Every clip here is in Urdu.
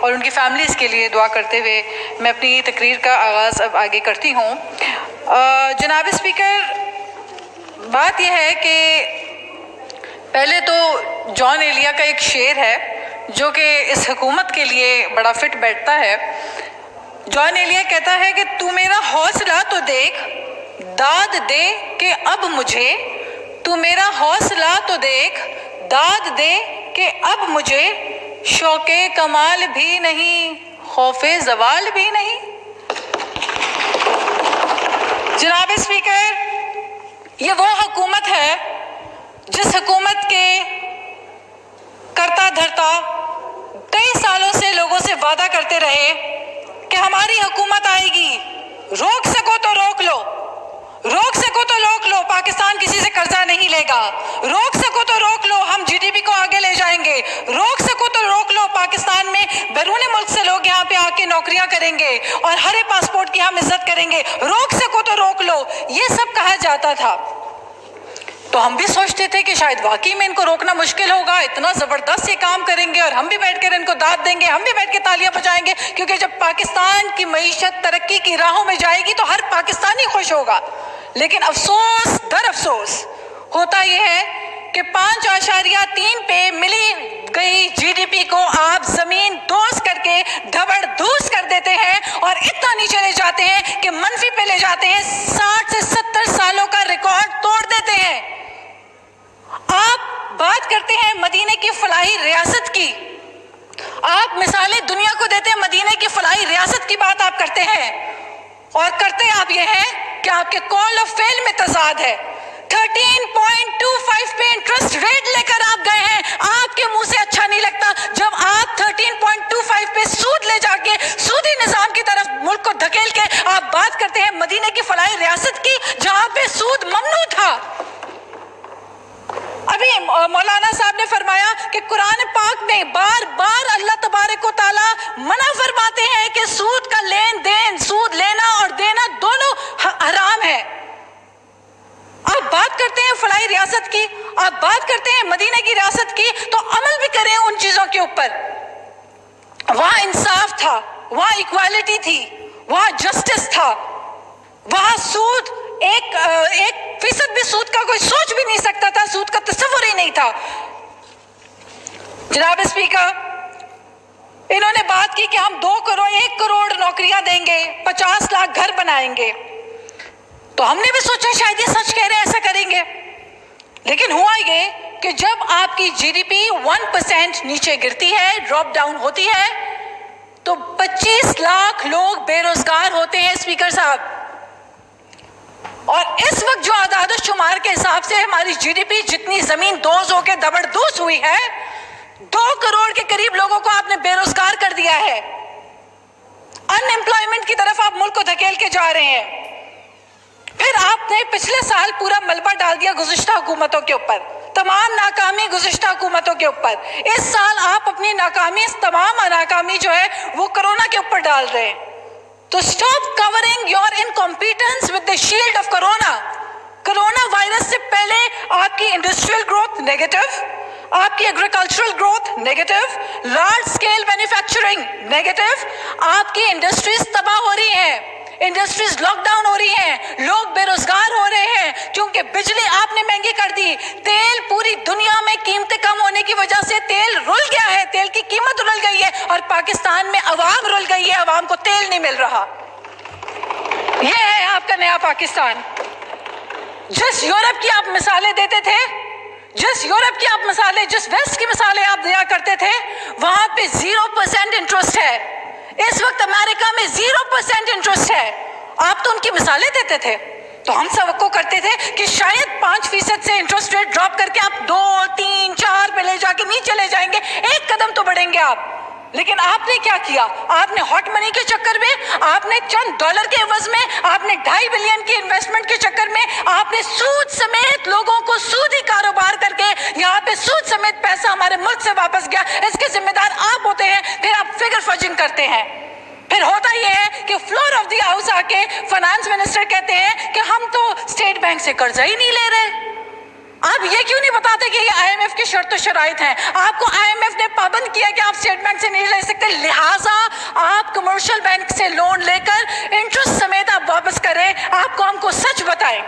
اور ان کی فیملیز کے لیے دعا کرتے ہوئے میں اپنی تقریر کا آغاز اب آگے کرتی ہوں۔ جناب اسپیکر، بات یہ ہے کہ پہلے تو جان ایلیا کا ایک شعر ہے جو کہ اس حکومت کے لیے بڑا فٹ بیٹھتا ہے۔ جان ایلیا کہتا ہے کہ تو میرا حوصلہ تو دیکھ، داد دے کہ اب مجھے، تو میرا حوصلہ تو دیکھ، داد دے کہ اب مجھے، شوق کمال بھی نہیں، خوف زوال بھی نہیں۔ جناب اسپیکر، یہ وہ حکومت ہے جس حکومت کے کرتا دھرتا کئی سالوں سے لوگوں سے وعدہ کرتے رہے کہ ہماری حکومت آئے گی، روک سکو تو روک لو، روک سکو تو روک لو، پاکستان کسی سے قرضہ نہیں لے گا، روک سکو تو روک لو، ہم جی ڈی پی کو آگے لے جائیں گے، روک سکو تو روک لو، پاکستان میں بیرون ملک سے لوگ یہاں پہ آ کے نوکریاں کریں گے اور ہر پاسپورٹ کی ہم عزت کریں گے، روک سکو تو روک لو، یہ سب کہا جاتا تھا۔ تو ہم بھی سوچتے تھے کہ شاید واقعی میں ان کو روکنا مشکل ہوگا، اتنا زبردست یہ کام کریں گے اور ہم بھی بیٹھ کر ان کو داد دیں گے، ہم بھی بیٹھ کے تالیاں بجائیں گے، کیونکہ جب پاکستان کی معیشت ترقی کی راہوں میں جائے گی تو ہر پاکستانی خوش ہوگا۔ لیکن افسوس در افسوس ہوتا یہ ہے کہ 5.3 پہ ملی گئی جی ڈی پی کو آپ زمین دوز کر کے دھبڑ دھوس کر دیتے ہیں اور اتنا نیچے لے جاتے ہیں کہ منفی پہ لے جاتے ہیں، 60 سے 70 سالوں کا ریکارڈ توڑ دیتے ہیں۔ آپ بات کرتے ہیں مدینے کی فلاحی ریاست کی، آپ مثالیں دنیا کو دیتے ہیں، مدینے کی فلاحی ریاست کی بات آپ کرتے ہیں اور کرتے آپ یہ ہیں کہ آپ کے قول و فعل میں تضاد ہے۔ 13.25 پہ انٹرسٹ ریٹ لے کر آپ گئے ہیں، آپ کے منہ سے اچھا نہیں لگتا جب آپ 13.25 پہ سود لے جا کے سودی نظام کی طرف ملک کو دھکیل کے آپ بات کرتے ہیں مدینے کی فلاحی ریاست کی جہاں پہ سود ممنوع تھا۔ ابھی مولانا صاحب نے فرمایا کہ قرآن پاک میں بار بار اللہ تبارک و تعالیٰ منع فرماتے ہیں کہ سود کا لین دین، سود لینا اور دینا دونوں حرام ہے۔ آپ بات کرتے ہیں فلاحی ریاست کی، آپ بات کرتے ہیں مدینے کی ریاست کی، تو عمل بھی کریں ان چیزوں کے اوپر۔ وہاں انصاف تھا، وہاں ایکوالٹی تھی، وہاں جسٹس تھا، وہاں سود 1% بھی سود کا کوئی سوچ بھی نہیں سکتا تھا، سود کا تصور ہی نہیں تھا۔ جناب اسپیکر، انہوں نے بات کی کہ ہم 1 کروڑ نوکریاں دیں گے، 50 لاکھ گھر بنائیں گے، تو ہم نے بھی سوچا شاید یہ سچ کہہ رہے ہیں، ایسا کریں گے۔ لیکن ہوا یہ کہ جب آپ کی جی ڈی پی 1% نیچے گرتی ہے، ڈراپ ڈاؤن ہوتی ہے، تو 25 لاکھ لوگ بے روزگار ہوتے ہیں اسپیکر صاحب۔ اور اس وقت جو اعداد و شمار کے حساب سے ہماری جی ڈی پی جتنی زمین دوز ہو کے دبڑ دوز ہوئی ہے، 2 کروڑ کے قریب لوگوں کو آپ نے بے روزگار کر دیا ہے، ان امپلائمنٹ کی طرف آپ ملک کو دھکیل کے جا رہے ہیں۔ پھر آپ نے پچھلے سال پورا ملبہ ڈال دیا گزشتہ حکومتوں کے اوپر، تمام ناکامی گزشتہ حکومتوں کے اوپر۔ اس سال آپ اپنی ناکامی، تمام ناکامی جو ہے وہ کرونا کے اوپر ڈال رہے ہیں۔ تو stop covering your incompetence with the shield of corona. Corona virus سے پہلے آپ کی انڈسٹریل گروتھ نیگیٹو، آپ کی agricultural growth negative, large scale manufacturing negative, آپ کی انڈسٹریز تباہ ہو رہی ہیں، انڈسٹریز لاک ڈاؤن ہو رہی ہیں، لوگ بے روزگار ہو رہے ہیں کیونکہ بجلی آپ نے مہنگی کر دی، تیل پوری دنیا میں قیمتیں کم ہونے کی وجہ سے تیل رل گیا ہے، تیل کی قیمت رل گئی ہے اور پاکستان میں عوام رل گئی ہے، عوام کو تیل نہیں مل رہا۔ یہ ہے آپ کا نیا پاکستان۔ جس یورپ کی آپ مثالیں دیتے تھے، جس یورپ کی آپ مثالیں، جس ویسٹ کی مثالیں آپ دیا کرتے تھے، وہاں پہ 0% انٹرسٹ ہے۔ اس وقت امریکہ میں 0% انٹرسٹ ہے۔ آپ تو ان کی مثالیں دیتے تھے، تو ہم توقع کرتے تھے کہ شاید 5% سے انٹرسٹ ریٹ ڈراپ کر کے آپ 2، 3، 4 پہ لے جا کے نیچے لے جائیں گے، ایک قدم تو بڑھیں گے آپ۔ لیکن آپ نے کیا کیا؟ آپ نے ہاٹ منی کے چکر میں، آپ نے چند ڈالر کے عوض میں، آپ نے 2.5 بلین کی انویسٹمنٹ کے چکر میں، آپ نے سود سمیت لوگوں کو سودی کاروبار کر کے یہاں پہ سود سمیت پیسہ ہمارے ملک سے واپس گیا، اس کے ذمہ دار آپ ہوتے ہیں۔ پھر آپ فگر فجنگ کرتے ہیں۔ پھر ہوتا یہ ہے کہ فلور آف دی ہاؤس آ کے فائنانس منسٹر کہتے ہیں کہ ہم تو اسٹیٹ بینک سے قرضہ ہی نہیں لے رہے۔ آپ یہ کیوں نہیں بتاتے کہ یہ IMF کی شرط و شرائط ہیں؟ آپ کو IMF نے پابند کیا کہ آپ اسٹیٹ بینک سے نہیں لے سکتے، لہٰذا آپ کمرشل بینک سے لون لے کر انٹرسٹ سمیت آپ واپس کریں۔ آپ قوم کو سچ بتائیں۔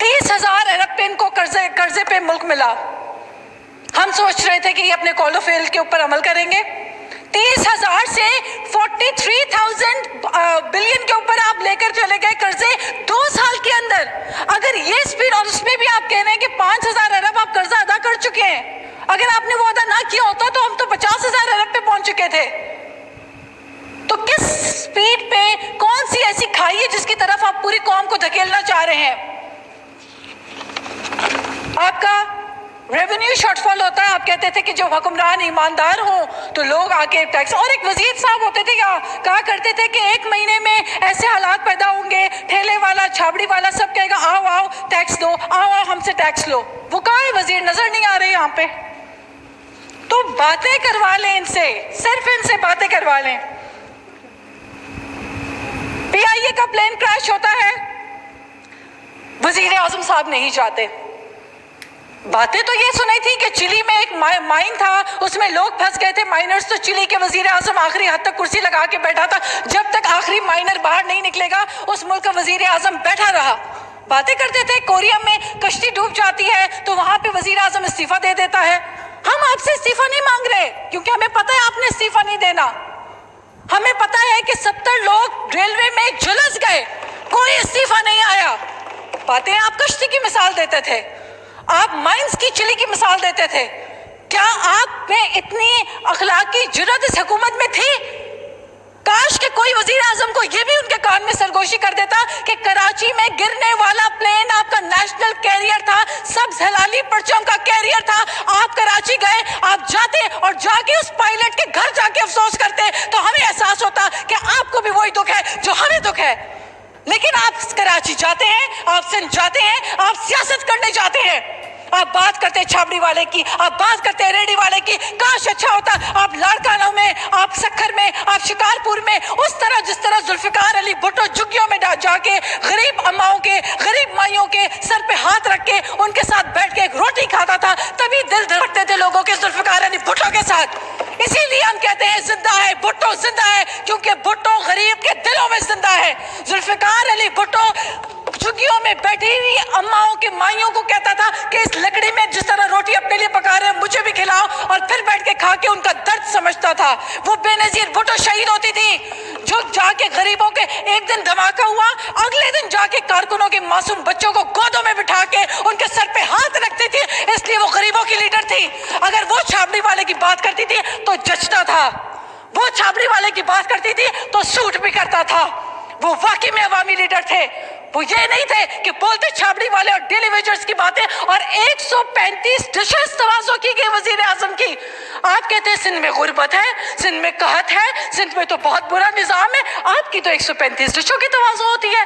30,000 ارب پہ ان کو قرضے پہ ملک ملا۔ ہم سوچ رہے تھے کہ یہ اپنے کال آف فیل کے اوپر عمل کریں گے۔ 30,000 سے 43,000 بلین کے اوپر آپ لے کر چلے گئے قرضے 2 سال کے اندر۔ اگر یہ سپیڈ، اور اس میں بھی آپ کہہ رہے ہیں کہ 5,000 ارب آپ قرضہ ادا کر چکے ہیں، اگر آپ نے وہ ادا نہ کیا ہوتا تو ہم تو 50,000 ارب پہ پہنچ چکے تھے۔ تو کس سپیڈ پہ، کون سی ایسی کھائی ہے جس کی طرف آپ پوری قوم کو دھکیلنا چاہ رہے ہیں؟ آپ کا ریونیو شارٹ فال ہوتا ہے، آپ کہتے تھے کہ جو حکمران ایماندار ہوں تو لوگ آ کے ٹیکس، اور ایک وزیر صاحب ہوتے تھے کہا کرتے تھے کہ 1 مہینے میں ایسے حالات پیدا ہوں گے، ٹھیلے والا، چھابڑی والا سب کہے گا آؤ آؤ ٹیکس دو، آؤ آؤ ہم سے ٹیکس لو۔ وہ کہاں ہے وزیر؟ نظر نہیں آ رہے یہاں پہ۔ تو باتیں کروا لیں ان سے، صرف ان سے باتیں کروا لیں۔ PIA کا پلین کریش ہوتا ہے، وزیر اعظم صاحب نہیں جاتے۔ باتیں تو یہ سنی تھی کہ چلی میں ایک مائن تھا، اس میں لوگ پھنس گئے تھے مائنرز، تو چلی کے وزیر اعظم آخری حد تک کرسی لگا کے بیٹھا تھا، جب تک آخری مائنر باہر نہیں نکلے گا اس ملک کا وزیر اعظم بیٹھا رہا۔ باتیں کرتے تھے کوریا میں کشتی ڈوب جاتی ہے تو وہاں پہ وزیر اعظم استعفیٰ دے دیتا ہے۔ ہم آپ سے استعفیٰ نہیں مانگ رہے کیونکہ ہمیں پتہ ہے آپ نے استعفیٰ نہیں دینا۔ ہمیں پتہ ہے کہ 70 لوگ ریلوے میں جھلس گئے، کوئی استعفیٰ نہیں آیا۔ باتیں آپ کشتی کی مثال دیتے تھے، آپ مائنز کی چلی کی مثال دیتے تھے۔ کیا آپ میں اتنی اخلاقی جرات اس حکومت میں تھی؟ کاش کہ کوئی وزیر اعظم کو یہ بھی ان کے کان میں سرگوشی کر دیتا کہ کراچی میں گرنے والا پلین آپ کا نیشنل کیریئر تھا، سبز ہلالی پرچم کا کیریئر تھا۔ آپ کراچی گئے، آپ جاتے اور جا کے اس پائلٹ کے گھر جا کے افسوس کرتے تو ہمیں احساس ہوتا کہ آپ کو بھی وہی دکھ ہے جو ہمیں دکھ ہے۔ لیکن آپ کراچی جاتے ہیں، آپ سندھ جاتے ہیں، آپ سیاست کرنے جاتے ہیں، آپ بات کرتے چھابڑی والے کی، آپ بات کرتے ریڈی والے کی۔ کاش اچھا ہوتا آپ لاڑکانوں میں، آپ سکھر میں، آپ شکارپور میں اس طرح جس طرح ذوالفقار علی بھٹو جھگیوں میں جا کے غریب اماؤں کے، غریب مائیوں کے سر پہ ہاتھ رکھ کے ان کے ساتھ بیٹھ کے ایک روٹی کھاتا تھا، تبھی دل دھڑکتے تھے لوگوں کے ذوالفقار علی بھٹو کے ساتھ۔ اسی لیے ہم کہتے ہیں زندہ ہے بھٹو، زندہ ہے، کیونکہ بھٹو غریب کے دلوں میں زندہ ہے۔ ذوالفقار علی بھٹو جھگیوں میں بیٹھی ہوئی اماؤں کے مائیوں کو کہتا تھا کہ اس لکڑی میں جس طرح روٹی اپنے لیے پکا رہے ہیں مجھے بھی کھلاؤ، اور پھر بیٹھ کے کھا کے ان کا درد سمجھتا تھا۔ وہ بے نظیر بھٹو شہید ہوتی تھی جو جا کے غریبوں کے، ایک دن دھماکہ ہوا، اگلے دن جا کے کارکنوں کے معصوم بچوں کو گودوں میں بٹھا کے ان کے سر پہ ہاتھ رکھتی تھی، اس لیے وہ غریبوں کی لیڈر تھی۔ اگر وہ چھابڑی والے کی بات کرتی تھی تو جچتا تھا، وہ چھابڑی والے کی بات کرتی تھی تو سوٹ بھی کرتا تھا۔ وہ واقعی میں عوامی لیڈر تھے، وہ یہ نہیں تھے کہ بولتے چھابڑی والے اور ڈیلی ویجرز کی باتیں۔ اور 135 ڈشز تواضع کی گئی وزیر اعظم کی۔ آپ کہتے ہیں سندھ میں غربت ہے، سندھ میں قحط ہے، سندھ میں تو بہت برا نظام ہے، آپ کی تو 135 ڈشوں کی تواضع ہوتی ہے۔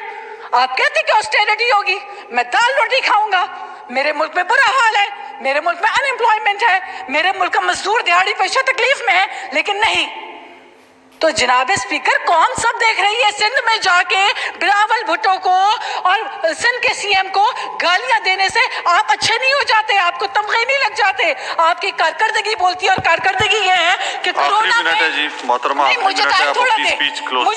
آپ کہتے کہ آسٹیرٹی ہوگی، میں دال روٹی کھاؤں گا، میرے ملک میں برا حال ہے، میرے ملک میں ان ایمپلائمنٹ ہے، میرے ملک کا مزدور دیہاڑی پیشہ تکلیف میں ہے، لیکن نہیں۔ تو جناب اسپیکر قوم سب دیکھ رہی ہے، سندھ میں جا کے بلاول بھٹو کو اور سندھ کے سی ایم کو گالیاں دینے سے آپ اچھے نہیں ہو جاتے، آپ کو تمغے نہیں لگ جاتے، آپ کی کارکردگی بولتی ہے۔ اور کارکردگی یہ ہے کہ کورونا میں مجھے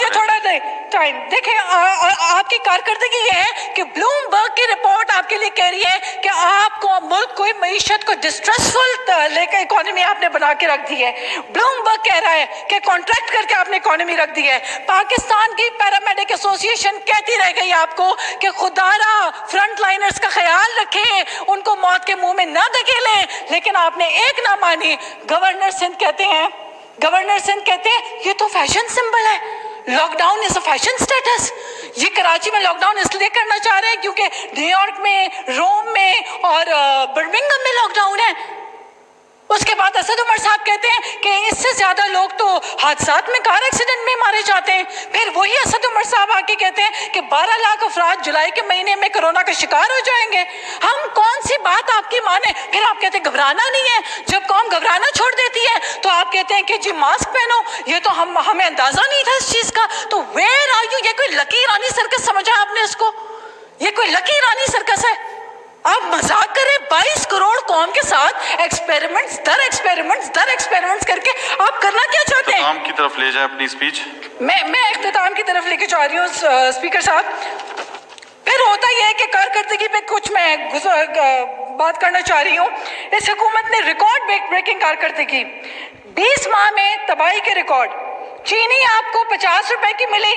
تھوڑا دے ٹائم دیکھیں، آپ کی کارکردگی یہ ہے کہ بلوم برگ کی رپورٹ آپ کے لیے کہہ رہی ہے کہ آپ کو ملک کو معیشت کو ڈسٹریسفل لے کے اکانومی آپ نے بنا کے رکھ دی ہے۔ بلوم برگ کہہ رہا ہے کہ کانٹریکٹ کر کے آپ نے اکانومی رکھ دی ہے۔ پاکستان کی پیرامیڈک ایسوسیشن کہتی رہ گئی آپ کو کہ خدا را فرنٹ لائنرز کا خیال رکھیں، ان کو موت کے منہ میں نہ دھکیلیں، لیکن آپ نے ایک نہ مانی۔ گورنر سندھ کہتے ہیں یہ تو فیشن سمبل ہے، lockdown is a fashion status. یہ کراچی میں لاک ڈاؤن اس لیے کرنا چاہ رہے ہیں کیونکہ نیو یارک میں، روم میں اور برمنگھم میں لاک ڈاؤن ہے۔ اس کے بعد اسد عمر صاحب کہتے ہیں کہ اس سے زیادہ لوگ تو حادثات میں، کار ایکسیڈنٹ میں مارے جاتے ہیں۔ پھر وہی اسد عمر صاحب آ کے کہتے ہیں کہ 12 لاکھ افراد جولائی کے مہینے میں کرونا کا شکار ہو جائیں گے۔ ہم کون سی بات آپ کی مانیں؟ پھر آپ کہتے ہیں گھبرانا نہیں ہے۔ جب قوم گھبرانا چھوڑ دیتی ہے تو آپ کہتے ہیں کہ جی ماسک پہنو، یہ تو ہمیں اندازہ نہیں تھا اس چیز کا۔ تو ویئر آر یو؟ یہ کوئی لکی رانی سرکس سمجھا آپ نے اس کو؟ یہ کوئی لکی رانی سرکس ہے؟ آپ مذاق کریں 22 کروڑ قوم کے ساتھ ایکسپیریمنٹس در ایکسپیریمنٹس کر کے آپ کرنا کیا چاہتے ہیں؟ اختتام کی طرف لے جائیں اپنی اسپیچ. میں اختتام کی طرف لے کے چاہ رہی ہوں اسپیکر صاحب. پھر ہوتا یہ ہے کہ کارکردگی پہ کچھ میں بات کرنا چاہ رہی ہوں. اس حکومت نے ریکارڈ بریکنگ کارکردگی، 20 ماہ میں تباہی کے ریکارڈ. چینی آپ کو 50 روپے کی ملی،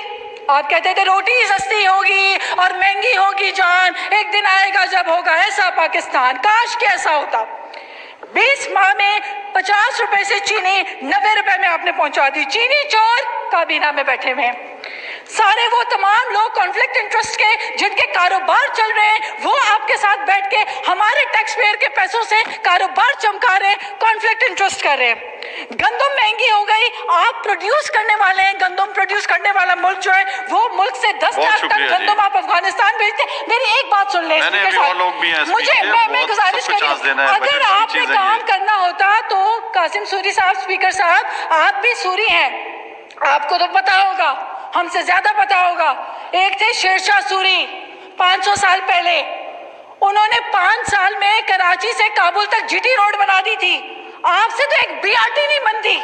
آپ کہتے تھے روٹی سستی ہوگی اور مہنگی ہوگی جان، ایک دن آئے گا جب ہوگا ایسا پاکستان. کاش کہ ایسا ہوتا. 20 ماہ میں 50 روپے سے چینی 90 روپے میں آپ نے پہنچا دی. چینی چور کابینہ میں بیٹھے ہوئے ہیں. سارے وہ تمام لوگ کانفلکٹ انٹرسٹ کے جن کے کاروبار چل رہے ہیں وہ آپ کے ساتھ بیٹھ کے ہمارے ٹیکس پیئر کے پیسوں سے کاروبار چمکا رہے ہیں، کانفلکٹ انٹرسٹ کر رہے ہیں. گندم مہنگی ہو گئی، آپ پروڈیوس کرنے والے ہیں، گندم پروڈیوس کرنے والا ملک جو ہے وہ ملک سے 10 لاکھ ٹن گندم آپ افغانستان بھیجتے ہیں. میری ایک بات سن لیں مجھے، میں گزارش کر رہی ہوں اگر آپ نے کام کرنا ہوتا تو قاسم سوری صاحب، اسپیکر صاحب آپ بھی سوری ہیں، آپ کو تو پتا ہوگا، ہم سے زیادہ پتا ہوگا. ایک تھے شیر شاہ سوری 500 سال پہلے، انہوں نے 5 سال میں کراچی سے کابل تک جی ٹی روڈ بنا دی تھی. آپ سے تو ایک بی آر ٹی نہیں بنتی.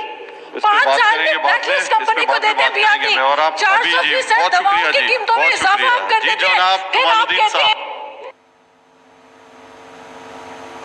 5 سال میں بلیک لسٹ کمپنی کو دیتے بی آر ٹی. 400% دواؤں کی قیمتوں میں اضافہ آپ کر دیتے ہیں، پھر آپ کہتے ہیں